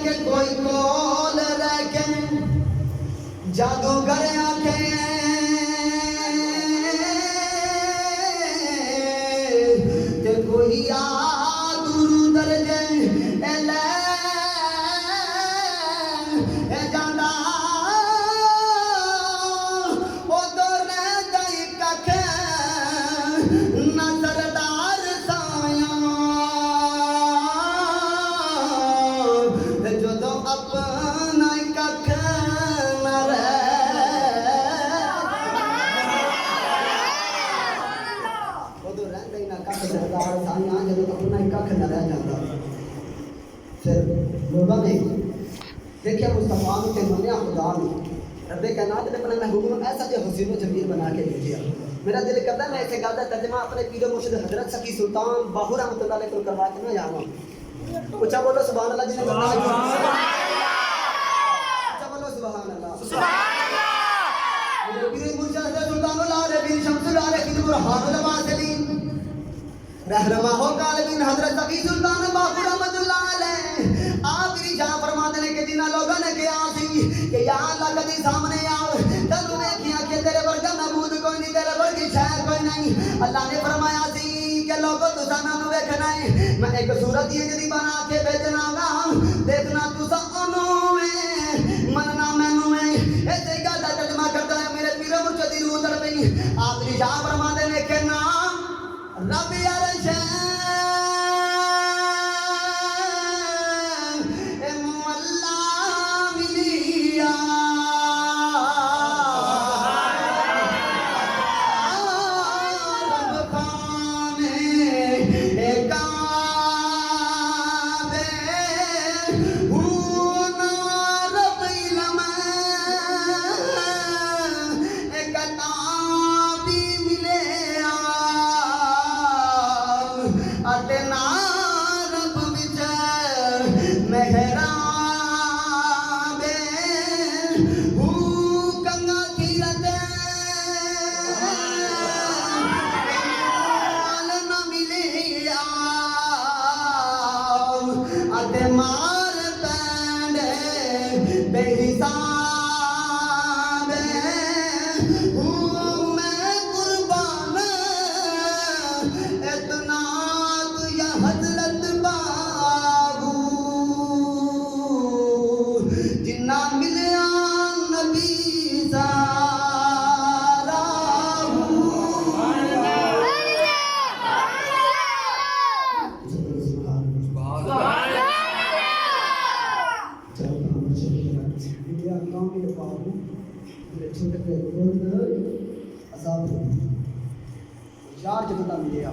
کہ کوئی کول رہ کے جادوگر آکھے تے کوئی آدھر درجے لے جانا او دور دائی ککھ نظردار سایاں جو دو اپنا ککھ نہ پھر لوگوں نے دیکھیا مصطفیٰ تے منیا خدا نے رب کائنات نے اپنے محبوب کو ایسا جو حسین و جمیل بنا کے بھیجا میرا دل کرتا ہے میں اسے گل کا ترجمہ اپنے پیر و مرشد حضرت سکی سلطان باہو رحمۃ اللہ علیہ کو کروا کے نہ جاواں اچھا بولو سبحان اللہ جی نے اچھا بولو سبحان اللہ میرے پیر مرشد حضرت سلطان العارفین شمس العارفین برہان الواصلین رہنما ہو قالبین حضرت سکی سلطان باہو رحمۃ اللہ علیہ آخری جہاں فرماتے ہیں کہ جنہاں لوگوں نے کیا سی کہ یا اللہ کدی سامنے آؤ تب میں کیا کہ تیرے ورگا معبود کوئی نہیں تیرے ورگی شے کوئی نہیں اللہ نے فرمایا سی کہ لوگوں تساں نوں ویکھنا ہے میں ایک صورت یہ جدی بنا کے بھیجنا گا دیکھنا تساں انہوں مننا مینوں ہے ایسے گل دا ترجمہ کرتا ہے میرے پیر مرشد دی روح تڑپی آخری جہاں فرماتے ہیں کہ نام رب عرش یار جب نہ ملیا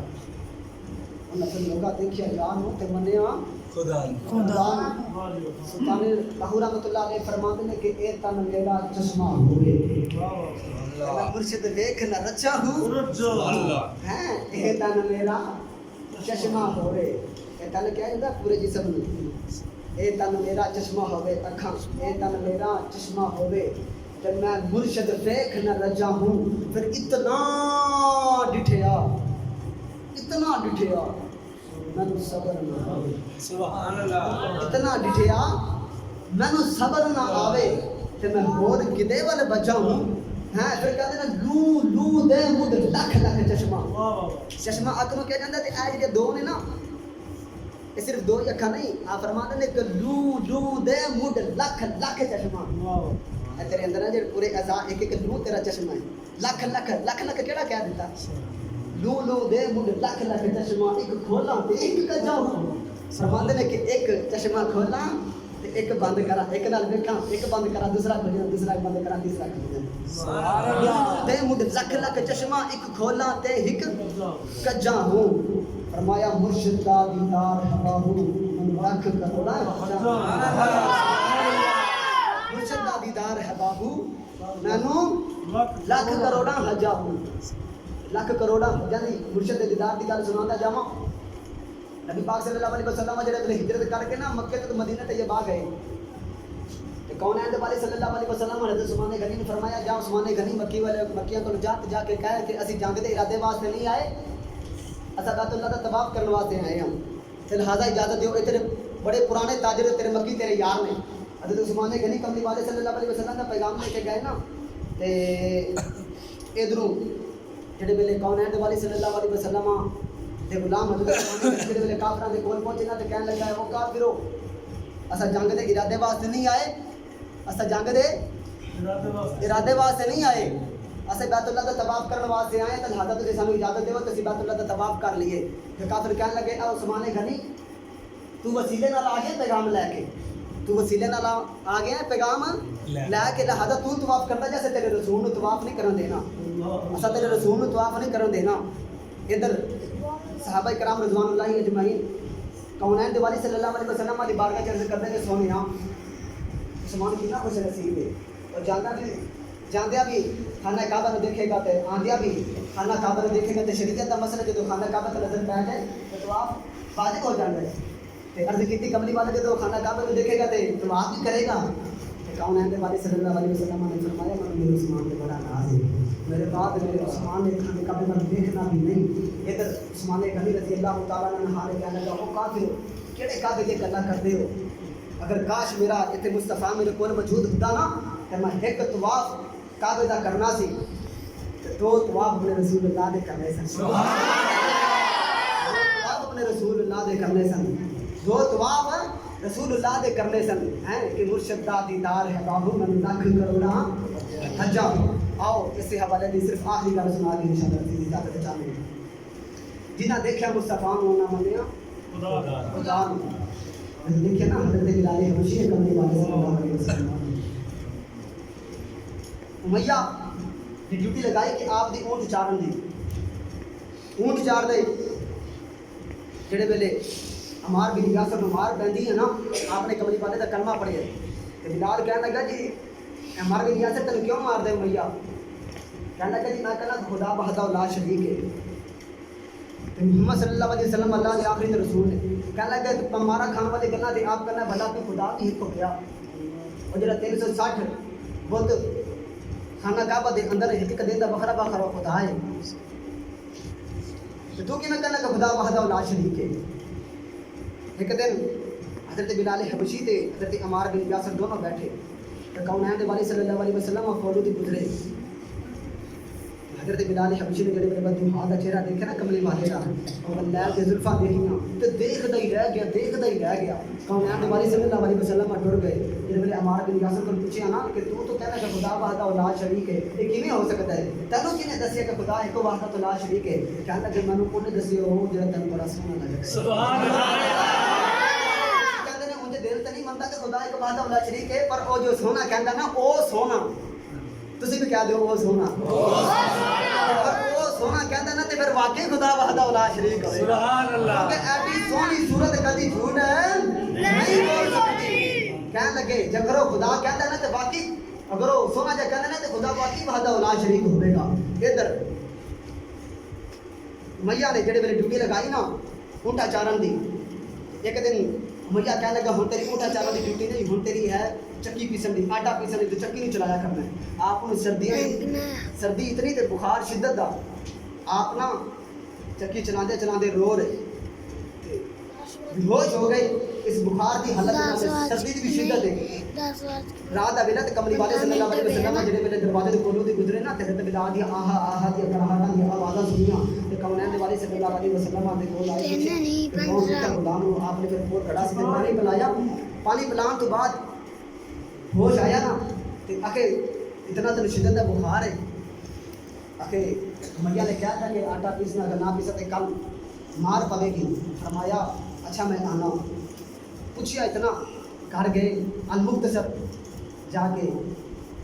انہاں پھر لوگا دیکھیا یار ہوں تے منیا خدا سلطان باہو رحمۃ اللہ علیہ فرماتے ہیں کہ اے تن میرا چشمہ ہوئے اللہ مرشد دیکھ نہ رچا ہوں ہیں اے تن میرا چشمہ ہوئے اے تن کیا ہے پورے جسم میں اے تن میرا چشمہ ہوئے اکھاں اے تن میرا چشمہ ہوئے جب میں مرشد دیکھ نہ رجا ہوں پھر اتنا ڈٹھیا میں تو صبر نہ آوے سبحان اللہ اتنا ڈٹھیا میں تو صبر نہ آوے کہ میں ہور کدے والے بچا ہوں ہیں پھر کہتے ہیں لو دے مد لکھ چشمہ اکھ نو کیا جاندا تے اے جڑے دو نے نا یہ صرف دو ہی اکھاں نہیں آپ فرماتے ہیں کہ لو دے مد لکھ چشمہ تیرے اندر ہے جو پورے اعضاء ایک ایک لو تیرا چشمہ ہے لکھ کیڑا کہہ دیتا لو دے مڈ لکھ چشمہ ایک کھولا تے ایک کجا فرماندے نے کہ ایک چشمہ کھولا تے ایک بند کرا ایک نال ویکھاں ایک بند کرا دوسرا کھولا دوسرا بند کرا تیسرا کھولا سبحان اللہ دے مڈ لکھ چشمہ ایک کھولا تے ایک کجا ہوں فرمایا مرشد دا دیدار ہوا ہوں لکھ کروڑا مرشد دا دیدار ہے بابو مینوں لکھ کروڑا حجا ہوں لکھ کروڑا یعنی مرشد دے دیدار دی گل سناتا جاواں نبی پاک صلی اللہ علیہ وسلم جڑے ہجرت کر کے نا مکہ تو مدینہ طیبہ گئے تے کون ہے والے صلی اللہ علیہ وسلم حضرت عثمان غنی نے فرمایا جا عثمان غنی مکی والے مکیاں کو جا کے کہے کہ اسی جنگ دے ارادے واسطے نہیں آئے اسا بیت اللہ دا طواف کرنے واسطے آئے ہم تے لہذا اجازت دیو ادھر بڑے پرانے تاجر تیرے مکی تیرے یار نے حضرت عثمان غنی کملی والے صلی اللہ علیہ وسلم کا پیغام لے کے گئے نا تے ادھروں جڑے ویلے کونین والی صلی اللہ علیہ وسلم تے غلام حضرت عثمان جڑے ویلے کافراں دے کول پہنچے نا تے کہن لگا او کافرو اسا جنگ دے ارادے واسطے نہیں آئے اسا جنگ دے ارادے واسطے نہیں آئے اسے بیت اللہ کا طواف کرنے واسطے آئے تے لہذا تو سانو اجازت دیو تے اسی بیت اللہ کا طواف کر لیے تے کافر کہن لگے اے عثمان غنی تو وسیلے نال آ گیا پیغام لے کے تو وسیلے نال آ گیا پیغام لے کے لہذا تو طواف کرتا جیسے تیرے رسول نو طواف نہیں کرن دینا اسا تیرے رسول نو طواف نہیں کرن دینا ادھر صحابہ کرام رضوان اللہ اجمعین کونین دیوالی صلی اللہ علیہ وسلم والی بارگاہ چرز کرنے کے سونے عثمان کتنا خوش نصیب ہے اور جاندیا بھی خانہ کعبہ نو دیکھے گا تے آندیا بھی خانہ کعبہ نو دیکھے گا تے شریعت دا مسئلہ جدو خانہ کعبہ تے نظر پہ جائے تو طواف واجب ہو جاندا ہے تے عرض کیتی کملی والے جدو خانہ کعبہ نو دیکھے گا تے طواف بھی کرے گا تے کونین دیوالی صلی اللہ علیہ وسلم نے فرمایا میرے عثمان پہ بڑا ناز ہے میرے بعد میرے عثمان نے خانہ کعبہ میں دیکھنا بھی نہیں ادھر عثمان غنی رضی اللہ تعالیٰ عنہ نہارے کہنے لگا او کافر کیڑے کعبے تے گلاں کردے ہو اگر کاش میرا اتنے مصطفیٰ میرے کول موجود ہوتا نا تے میں ایک طواف کعبے دا کرنا سی تے دو طواف اپنے رسول اللہ دے کرنے سن سبحان اللہ اپنے رسول اللہ دے کرنے سن دو طواف رسول اللہ دے کرنے سن ہیں کہ مرشد دا دیدار ہے باہو من لاکھ کروڑا حجا آؤ اس سے حوالے دی صرف آخری گل سنا دی انشاءاللہ رسول اجازت چاہتے ہیں جنہ دیکھا مصطفیٰ نو نہ منیا خدا نو دیکھے نا حضرت بلال حبشی کملی والے صلی اللہ علیہ وسلم امیہ نے ڈیوٹی لگائی کہ آپ دی اونٹ چارن دی اونٹ چار دے جڑے ویلے ہمار بھی ریاست ہمار پہندی ہے نا آپ نے کملی والے دا کلمہ پڑھے کہ بلال کہنے لگا جی ہمار بھی ریاست تن کیوں مار دے امیہ کہنے لگا جی میں کہنا خدا وحدہ لا شریک ہے محمد صلی اللہ علیہ وسلم اللہ کے آخری رسول ہے کہنے لگا ہمارا کھان والے گلنا دے آپ کرنا بھلا کہ خدا بھی ایک ہو گیا اور جڑا 360 بہت خانہ کعبہ دے اندر ایک دن دا بخرا بخرا خدا ہے تو کی نہ کہنا کہ خدا وحدہ لا شریک ہے ایک دن حضرت بلال حبشی تے حضرت عمار بن یاسر دونوں بیٹھے تو کونین دے والی صلی اللہ علیہ وسلم فولو دی گزرے حضرت بلال حبشی نے جڑے میرے بعد دماغ کا چہرہ دیکھا نا کملی والے کا اور اللہ کے زلفاں دیکھیاں تو دیکھدا ہی رہ گیا کونین دے والی صلی اللہ علیہ وسلم ٹر گئے جڑے میرے عمار بن یاسر کو پوچھیا نا کہ تو کہنا کہ خدا وحدہ لا شریک ہے یہ کیویں ہو سکتا ہے تینوں کنے دسیا کہ خدا ایک وحدہ لا شریک ہے کہنا کہ میں نے کونے دسیا وہ جڑا تینوں بڑا سونا لگا سبحان اللہ کہندے نے مجھے دل تے نہیں منتا کہ خدا ایک وحدہ لا شریک ہے پر او جو سونا کہندا نا او سونا تسی بھی کہہ دیو او سونا سونا کہندا نا تے پھر واقعی خدا وحدہ لا شریک ہے سبحان اللہ کہ ایسی سونی صورت کدی جھوٹ نہیں بول سکتی کہنے لگے جگرو خدا کہندا نا تے واقعی اگر وہ سونا جا کہندا نا تے خدا واقعی وحدہ لا شریک ہوے گا ادھر میاں نے جڑے میری ڈیوٹی لگائی نا اونٹا چارن دی ایک دن میاں کہنے لگا ہن تیری اونٹا چارن دی ڈیوٹی نہیں ہن تیری ہے چکی پیسن دی آٹا پیسن دی تو چکی نہیں چلایا کرنا ہے آپ کو سردی اتنی تے بخار شدت دا آپ نا چکی چلاندے رو رہے ہوش ہو گئی اس بخار دی حالت میں سردی دی بھی شدت ہے رات دا ویلا تے کملی والے صلی اللہ علیہ وسلم جڑے ویلے دروازے دے کولوں دی گزرے نا تے حضرت بلال دی آہا آہا دی کراہٹاں دی آوازاں سنیاں تے کونین دے والے صلی اللہ علیہ وسلم دے کول آئے اور غلام آپ نے پھر پور کھڑا سی پانی پلایا پانی پلان تو بعد ہوش آیا نا تے آکے اتنا تو شدت دا بخار ہے آکے میاں نے کہا تھا کہ آٹا پیسنا اگر نہ پیسا تے کل مار پوے گی فرمایا اچھا میں آنا پوچھیا اتنا گھر گئے المختصر جا کے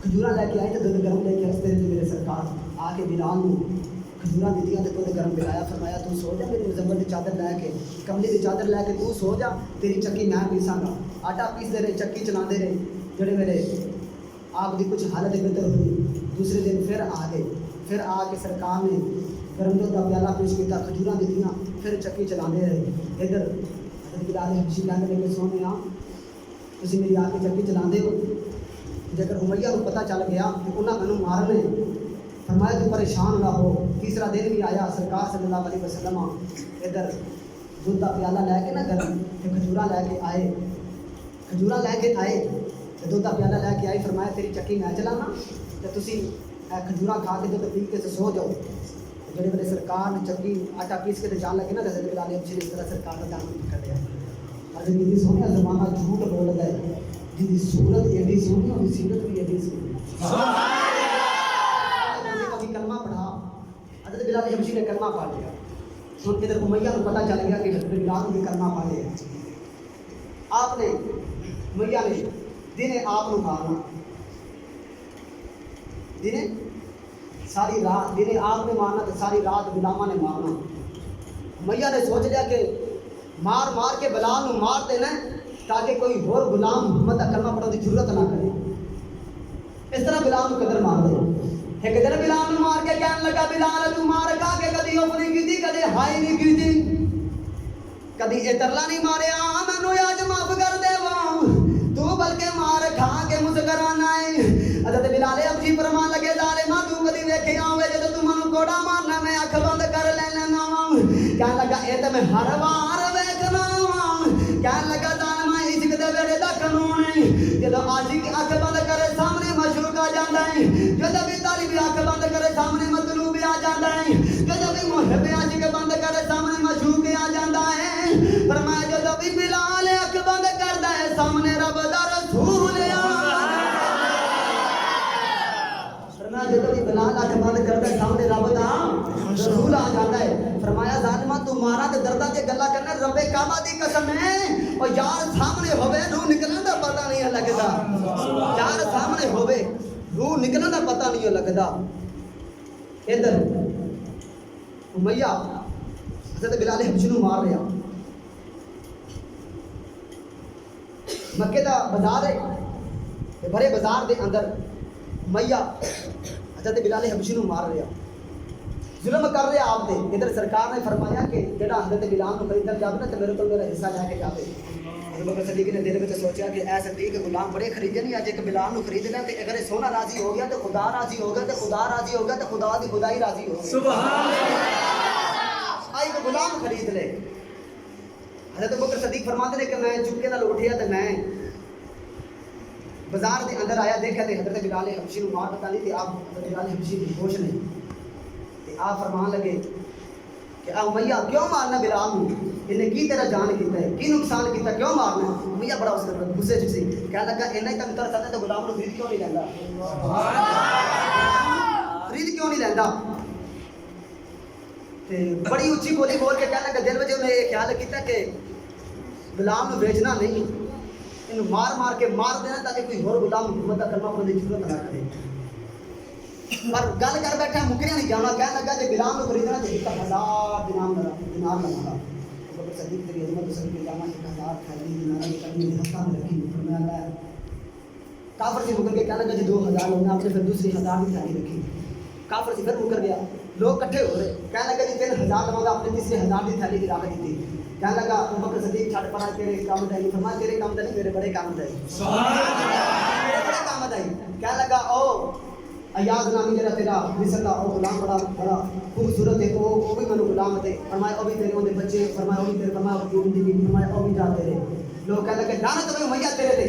کھجوراں لے کے آئے تو دودھ گرم لے کے رستے میں میرے سرکار آ کے بلال نو کھجوراں دیتیاں تے دودھ گرم پلایا فرمایا تو سو جا میری مزمل دی چادر لے کے کملی دی چادر لے کے تو سو جا تیری چکی میں پیساں گا آٹا پیس دے رہے چکی چلاندے رہے جڑے میرے آپ دی کچھ حالت بہتر ہوئی دوسرے دن پھر آ گئے پھر آ کے سرکار نے گرم دودھ کا پیالہ پیش کیا کھجوراں دیتیاں پھر چکی چلاندے رہے ادھر حضرت بلال حبشی کہنے لگے سونے تسی میری آ کے چکی چلاندے ہو جیکر امیہ کو پتہ چل گیا کہ انہاں مینوں مارنے فرمایا تو پریشان نہ ہو تیسرا دن بھی آیا سرکار صلی اللہ علیہ وسلم ادھر دودھ کا پیالہ لے کے نا گرم تے کھجورا لے کے آئے کھجورا لے کے آئے تے دودھ دا پیالہ لے کے آئے فرمایا تیری چکی میں چلانا تے تسی کھجورا کھا کے دودھ پی کے سو جاؤ جڑے بڑے سرکار نے چکی آٹا پیس کے تے جان لگے نا حضرت بلال ابچی نے اس طرح سرکار کا دامن پکڑ لیا حضرت کی سونے زمانہ جھوٹ بول رہا ہے جن کی صورت ایڈی سونی اور سیرت بھی ایڈی سونی کبھی کلمہ پڑھا حضرت بلال ابچی نے کلمہ پڑھ لیا سن ادھر امیہ کو پتہ چل گیا کہ حضرت بلال نے کلمہ پڑھ لیا آپ نے امیہ نے دن آپ کو مارنا دن ساری رات دن آپ نے مارنا تو ساری رات غلامہ نے مارنا امیہ نے سوچ لیا کہ مار مار کے بلال کو مار دینا تاکہ کوئی اور غلام محمد کا کلمہ پڑھنے کی ضرورت نہ کرے اس طرح بلال کو قدر مار دے ایک دن بلال کو مار کے کہنے لگا بلال تو مار کھا کے کدی اپنی کی کدی ہائی نہیں کی کدی اترلا نہیں ماریا مینوں اج معاف کر دے تو بلکہ مار کھا کے مسکرانا ہے حضرت بلال ابچی فرمان لگے ظالما تو کدی ویکھیا ہوے جے تو منوں کوڑا مارنا میں اکھ بند کر لینا کہنے لگا اے تے میں ہر وار ویکھنا کہنے لگا ظالما عشق دے ویڑے دا قانون ہے جدوں عاشق اکھ بند کرے سامنے معشوق آ جاندا ہے جدوں بھی طالب اکھ بند کرے سامنے مطلوب آ جاندا ہے جدوں بھی محب عاشق بند کرے سامنے معشوق آ جاندا ہے فرمایا جدوں بھی بلال اکھ بند کردا ہے سامنے رب دا رسول فرمایا جدوں بھی بلال اکھ بند کردا ہے سامنے رب دا رسول آ جاندا ہے فرمایا ظالما تو مارا تے درداں تے گلاں کرنا رب کعبہ دی قسم ہے او یار سامنے ہوے روح نکلن دا پتہ نہیں لگدا یار سامنے ہوے روح نکلن دا پتہ نہیں لگدا ادھر امیہ حضرت بلال حبشی نو مار رہا مکے دا بازار ہے بڑے بازار دے اندر امیہ حضرت بلال حبشی نو مار رہا ظلم کر رہا آپ دے ادھر سرکار نے فرمایا کہ جڑا حضرت بلال کو خریدنا جاوے نا تے میرے کو میرا حصہ لے کے جاوے ابوبکر صدیق نے دل وچ سوچیا کہ اے صدیق غلام بڑے خریدے نہیں اج ایک بلال نو خرید لے تے اگر سونا راضی ہو گیا تے خدا راضی ہو گیا تے خدا راضی ہو گیا تے خدا دی خدائی راضی ہو گئی سبحان اللہ آئی تو غلام خرید لے حضرت ابوبکر صدیق فرماتے ہیں کہ میں چپکے نال اٹھیا تے میں بازار دے اندر آیا دیکھا تے حضرت بلال حبشی نو مار پتا نہیں تے آپ حضرت بلال حبشی دی ہوش نہیں آپ فرمان لگے کہ امیہ کیوں مارنا بلال نو انہیں کی تیرا جان کیتا ہے کی نقصان کیتا کیوں مارنا امیہ بڑا اس طرح غصے چ سی کہنے لگا انہیں تک تر ساتھ تو غلام نو خرید کیوں نہیں لیندا خرید کیوں نہیں لیندا تے بڑی اونچی بولی بول کے کہنے لگا دل وچ میں یہ خیال کیتا کہ غلام نو بیچنا نہیں انہوں مار مار کے مار دینا تاکہ کوئی اور غلام محمد کا کلمہ پڑھنے کی ضرورت نہ کرے پر گل کر بیٹھا مکریا نہیں جانا کہنے لگا کہ بلال کو خریدنا چاہیے 1000 دینار لگا ابوبکر صدیق تیری عظمت سے کے جانا 1000 خالی دینار کی کمی ہفتہ میں رکھی فرمایا ہے کافر سے مکر کے کہنے لگا جی 2000 لوگ آپ نے پھر دوسری 1000 کی تھالی رکھی کافر سے پھر مکر گیا لوگ اکٹھے ہو رہے کہنے لگا جی 3000 لوگ آپ نے تیسری 1000 کی تھالی کی راہ کی تھی کہنے لگا ابوبکر صدیق چھڑ پڑا تیرے کام دائی فرمایا تیرے کام دائی میرے بڑے کام دائی سبحان اللہ میرے بڑے کام دائی کہنے لگا او ایاز نامی جڑا تیرا مصر دا او غلام بڑا خوبصورت ہے وہ بھی منو غلام دے فرمایا او بھی تیرے اون دے بچے فرمایا او بھی تیرے فرمایا او بھی دی فرمایا او بھی جا تیرے لوگ کہنے لگے لعنت ہوے امیہ تیرے تے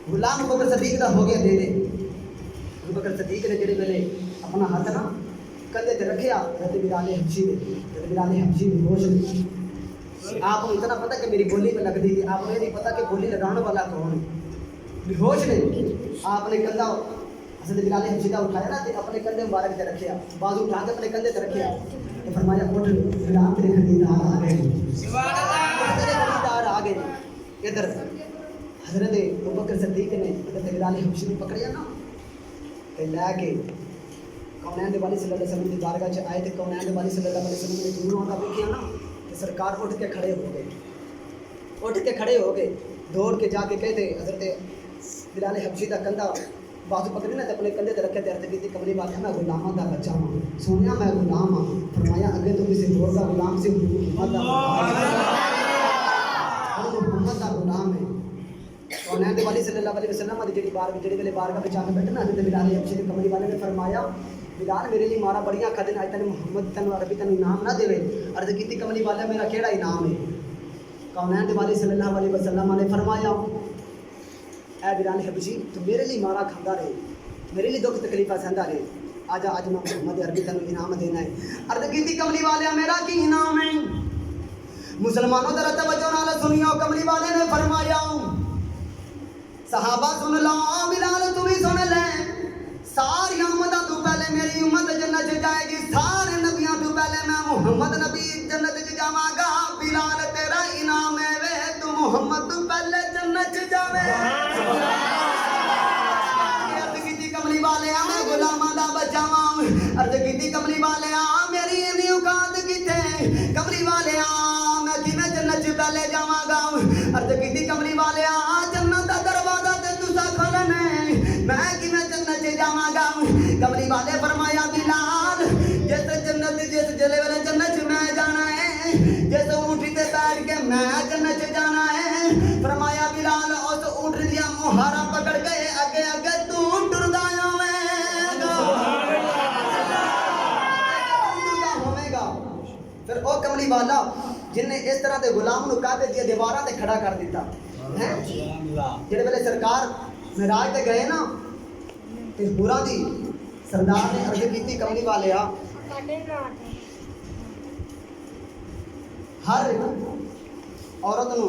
غلام ابوبکر صدیق دا ہو گیا دے دے ابوبکر صدیق نے جڑے ویلے اپنا ہاتھ نا کندھے تے رکھیا حضرت بلال حبشی نے حضرت بلال حبشی دی ہوش نہیں آپ کو اتنا پتہ کہ میری بولی پہ لگ دی تھی آپ کو نہیں پتہ کہ بولی لگانے والا کون ہے بے ہوش نہیں آپ نے کندھا حضرت بلال حبشی کا اٹھایا نا اپنے کندھے مبارک تے رکھیا بازو اٹھا کے اپنے کندھے تے رکھیا تو فرمایا اٹھ غلام تیرے خریدار آ گئے سبحان اللہ تیرے خریدار آ گئے ادھر حضرت ابوبکر صدیق نے حضرت بلال حبشی کو پکڑیا نا تے لے کے کونین دے والی صلی اللہ علیہ وسلم دی بارگاہ چ آئے تے کونین دے والی صلی اللہ علیہ وسلم نے دور آندا دیکھیا نا تے سرکار اٹھ کے کھڑے ہو گئے دوڑ کے جا کے کہتے حضرت بلال حبشی دا کندھا بازو پکڑے نا تے اپنے کندھے تے رکھے تے عرض کیتی کملی بات میں غلاماں دا بچہ ہاں سونیا میں غلام ہاں فرمایا اگے تو کسی اور دا غلام سے محمد دا غلام ہے کونین دے والی صلی اللہ علیہ وسلم دی جڑی ویلے بارگاہ وچ آ کے بیٹھے نا حضرت بلال حبشی دے کملی والے نے فرمایا بلال میرے لیے مارا بڑیاں کھا دینا اج تین محمد تین عربی تین انعام نہ دے عرض کیتی کملی والا میرا کیڑا انعام ہے کونین والی صلی اللہ علیہ وسلم نے فرمایا اے بلال حبشی تو میرے لیے مارا کھانا رہے، میرے لیے دکھ تکلیفہ سہندا رہے، آجا آج میں محمد عربی تنو انعام دینا ہے۔ عرض کیتی کملی والے میرا کی انعام ہے؟ مسلمانوں ذرا توجہ نال سنیو، کملی والے نے فرمایا صحابہ سن لو، بلال تو بھی سن لے، ساری امتاں تو پہلے میری امت جنت جائے گی، سارے نبیاں تو پہلے میں محمد نبی جنت جاواں گا، بلال تیرا انعام ہے وے تو محمد تو پہلے جنت جاوے۔ عرض کیتی کملی والے میں غلاماں دا بچہ واں، عرض کیتی کملی والے میری اینی اوقات کتے، کملی والے میں کیویں جنت پہلے جاواں گا، عرض کیتی کملی والے جنت دا دروازہ تے تساں کھولنا ہے، میں کیویں جنت جاواں گا؟ کملی والے فرمایا بلال جس جنت جس جلے والے جنت میں جانا ہے، جس اونٹی تے بیٹھ کے میں جنت جانا ہے، فرمایا بلال اس اونٹ دیا مہارا پکڑ کے اگے اگے تو ٹردا ہوے گا۔ پھر او کملی والا جن نے اس طرح دے غلام نو کعبے دی دیواراں تے کھڑا کر دیتا ہے، جڑے ویلے سرکار معراج تے گئے نا تے حوراں دی سردار نے عرض کیتی کملی والے ہر عورت نو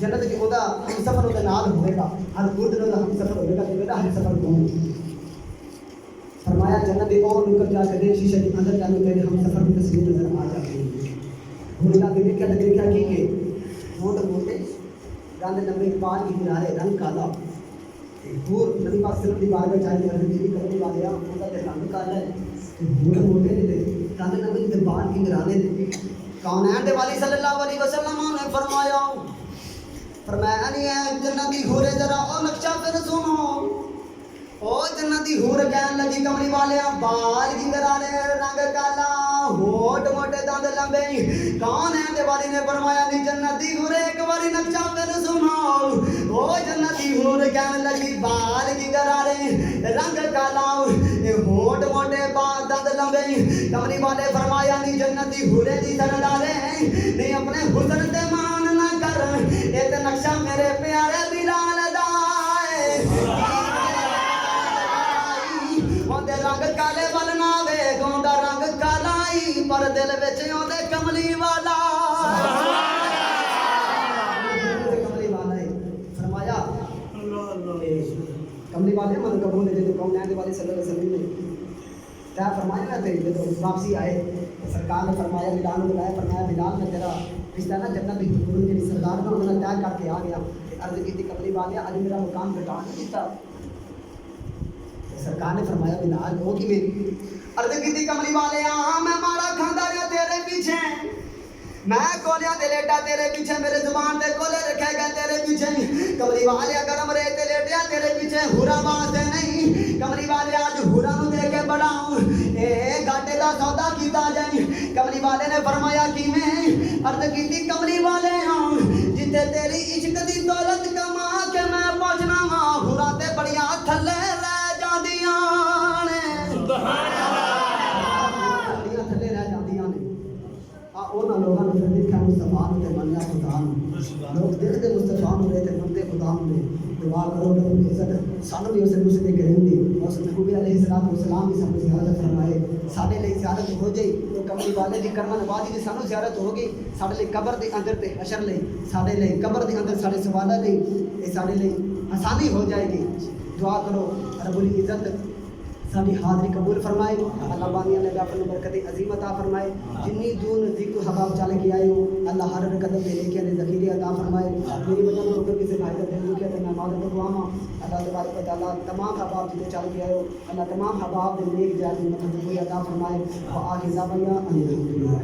جنت دی اودا ہم سفر دے نال ہوے گا، ہر مرد نو ہم سفر ہوے گا، تے میرا ہم سفر کون؟ فرمایا جنت دی اور نکل جا کے دیکھ شیشے کے اندر جانے تیرے ہم سفر کی تصویر نظر آ جاتی ہے۔ ہن اللہ دے کیا دیکھا کی کہ موٹے موٹے گاندے نمبر پان کی کنارے رنگ کالا، پور نبی پاک صلی اللہ علیہ وسلم دی بارگاہ چاہے حضرت میری کرنے والے اودا تے رنگ کالا ہے، موٹے موٹے نے گاندے نبی دے پان کی گرانے نے کونین دے والی صلی اللہ علیہ وسلم نے فرمایا نہیں جنت دی حورے ذرا او نقشہ پھر سنو، او جنت دی حور کہن لگی کملی والے بال کی گرانے رنگ کالا ہوٹ موٹے دند لمبے، کونین دے والی نے فرمایا نہیں جنت دی حور ایک باری نقشہ پھر سنو، او جنت دی حور کہن لگی بال کی گرانے رنگ کالا ہوٹ موٹے بال دند لمبے، کملی والے فرمایا نہیں جنت دی حورے دی سر ڈالے نہیں اپنے حسن تے مان نہ کر، اے تے نقشہ میرے پیارے بلال دا ہے، اون دے رنگ کالے ولنا ویکھ اون دا رنگ کالا ہی پر دل وچ اون دے کملی والا کملی والا ہے۔ فرمایا کملی والے من قبول دے کونین دے والے صلی اللہ علیہ وسلم نے کیا فرمایا نا تے جب واپسی آئے سرکار نے فرمایا بلال کو بلایا، فرمایا بلال میں تیرا رشتہ نا جنت دی حور جڑی سردار نے انہاں طے کر کے آ گیا، عرض کیتی کملی والے اج میرا مقام گھٹا نہیں دیتا، سرکار نے فرمایا بلال ہو کی میری، عرض کیتی کملی والے میں مارا کھاندا رہیا تیرے پیچھے، میں کولیاں دے لیٹا تیرے پیچھے، میرے زبان دے کولے رکھے گئے تیرے پیچھے، کملی والے گرم رہے تے لیٹیا تیرے پیچھے ہورا واسطے نہیں، کملی والے آج ہورا نو دے کے بڑھاؤں اے گاٹے دا سودا کیتا جائے، کملی والے نے فرمایا کیویں؟ عرض کیتی کملی والے جتے تیری عشق دی دولت کما کے میں پہنچنا وا، ہورا تے بڑیاں تھلے رہ جاندیاں نے، سبحان اللہ، بڑیاں تھلے رہ جاندیاں نے۔ اونا لوگاں نے پھر دیکھا مصطفیٰ نے تے مننا خدا نے، لوگ دیکھتے مصطفیٰ نے تے منتے خدا نے، دعا کرو رب العزت سانو بھی اسے مسجد کریم دی، اس نبی علیہ السلام کی سانو زیارت فرمائے، ساڈے لئی زیارت ہو جائے تو کملی والے دی کرمن بعد دی سانو زیارت ہو گئی، ساڈے لئی قبر دے اندر تے حشر لئی، ساڈے لئی قبر دے اندر ساڈے سوالہ لئی اے ساڈے لئی آسانی ہو جائے گی۔ دعا کرو رب العزت ساری حاضری قبول فرمائے، اللہ بانیاں نے اپنی برکت عظیم عطا فرمائے، جنی دون ذکر حباب چل کے آئے ہو اللہ ہر قدم دے لے کے ذخیرے عطا فرمائے، میری وجہ سے روکر کسی فائدہ دے کے میں معذرت دعا ماں اللہ تبارک و تعالیٰ تمام حباب جتنے چل کے آئے ہو اللہ تمام حباب دے نیک جائے مطلب عطا فرمائے، وآخر دعوانا الحمدللہ۔